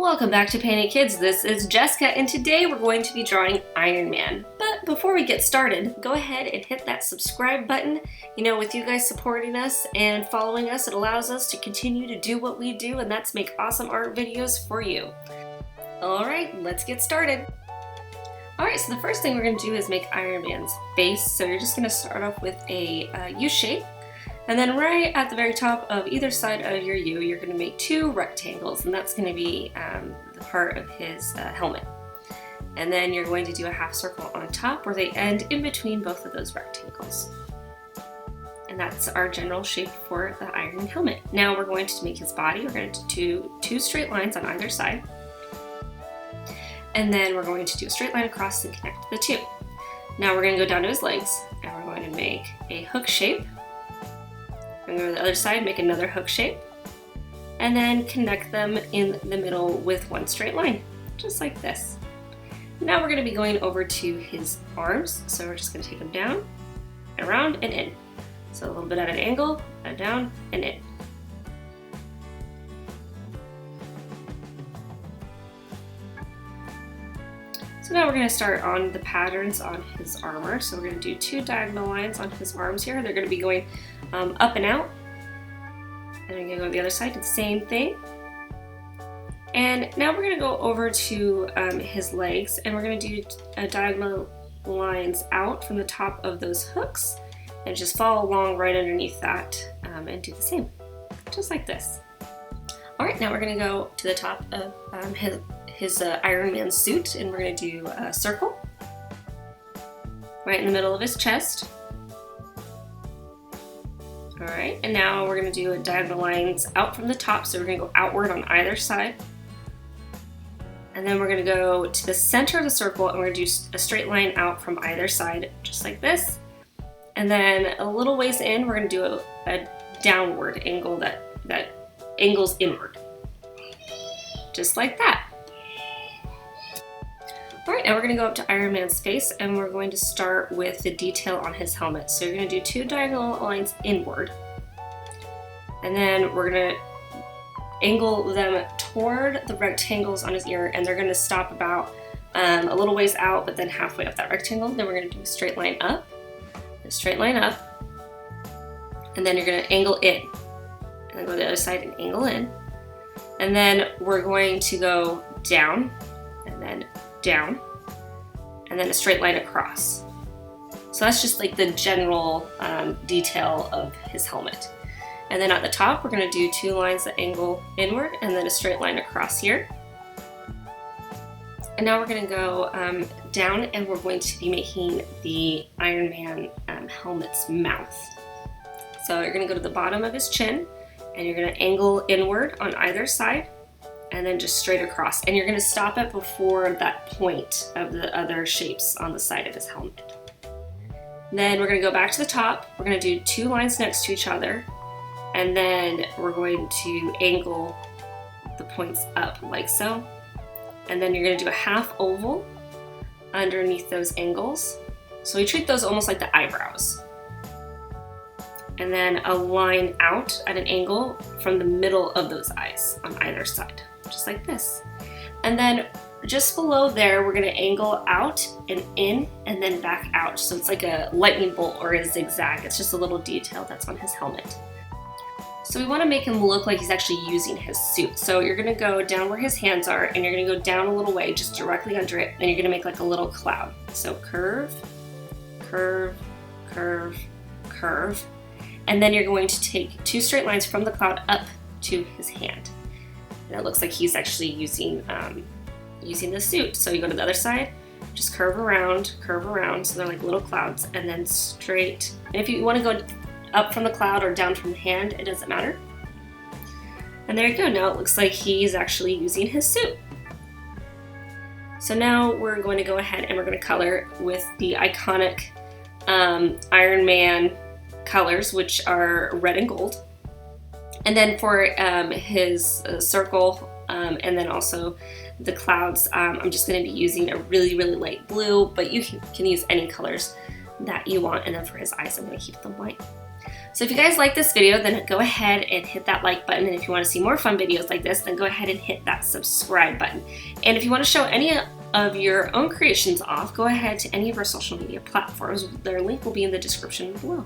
Welcome back to Painted Kids. This is Jessica, and today we're going to be drawing Iron Man. But before we get started, go ahead and hit that subscribe button. You know, with you guys supporting us and following us, it allows us to continue to do what we do, and that's make awesome art videos for you. Alright, let's get started. Alright, so the first thing we're going to do is make Iron Man's face. So you're just going to start off with a U shape. And then right at the very top of either side of your U, you're going to make two rectangles, and that's going to be the part of his helmet. And then you're going to do a half circle on top where they end in between both of those rectangles. And that's our general shape for the Iron helmet. Now we're going to make his body. We're going to do two straight lines on either side. And then we're going to do a straight line across and connect the two. Now we're going to go down to his legs, and we're going to make a hook shape. And go to the other side, make another hook shape, and then connect them in the middle with one straight line, just like this. Now we're going to be going over to his arms, so we're just going to take them down, around, and in. So a little bit at an angle, and down, and in. So now we're going to start on the patterns on his armor. So we're going to do two diagonal lines on his arms here. They're going to be going up and out. And I'm going to go to the other side, do the same thing. And now we're going to go over to his legs, and we're going to do diagonal lines out from the top of those hooks and just follow along right underneath that and do the same, just like this. Alright, now we're going to go to the top of his Iron Man suit, and we're going to do a circle right in the middle of his chest. Alright, and now we're going to do diagonal lines out from the top, so we're going to go outward on either side. And then we're going to go to the center of the circle, and we're going to do a straight line out from either side, just like this. And then a little ways in, we're going to do a downward angle that angles inward, just like that. Alright, now we're going to go up to Iron Man's face, and we're going to start with the detail on his helmet. So you're going to do two diagonal lines inward, and then we're going to angle them toward the rectangles on his ear, and they're going to stop about a little ways out, but then halfway up that rectangle. Then we're going to do a straight line up, and then you're going to angle in, and then go to the other side and angle in, and then we're going to go down, and then down, and then a straight line across. So that's just like the general detail of his helmet. And then at the top, we're going to do two lines that angle inward, and then a straight line across here. And now we're going to go down, and we're going to be making the Iron Man helmet's mouth. So you're going to go to the bottom of his chin, and you're going to angle inward on either side, and then just straight across. And you're going to stop it before that point of the other shapes on the side of his helmet. Then we're going to go back to the top. We're going to do two lines next to each other, and then we're going to angle the points up like so. And then you're going to do a half oval underneath those angles. So we treat those almost like the eyebrows. And then a line out at an angle from the middle of those eyes on either side, just like this. And then just below there, we're going to angle out and in, and then back out. So it's like a lightning bolt or a zigzag. It's just a little detail that's on his helmet. So we want to make him look like he's actually using his suit. So you're going to go down where his hands are, and you're going to go down a little way, just directly under it, and you're going to make like a little cloud. So curve, curve, curve, curve. And then you're going to take two straight lines from the cloud up to his hand. And it looks like he's actually using the suit. So you go to the other side, just curve around, so they're like little clouds, and then straight. And if you want to go up from the cloud or down from the hand, it doesn't matter. And there you go. Now it looks like he's actually using his suit. So now we're going to go ahead and we're going to color with the iconic Iron Man colors, which are red and gold. And then for his circle and then also the clouds, I'm just going to be using a really, really light blue, but you can use any colors that you want. And then for his eyes, I'm going to keep them white. So if you guys like this video, then go ahead and hit that like button. And if you want to see more fun videos like this, then go ahead and hit that subscribe button. And if you want to show any of your own creations off, go ahead to any of our social media platforms. Their link will be in the description below.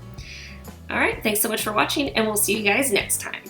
All right, thanks so much for watching, and we'll see you guys next time.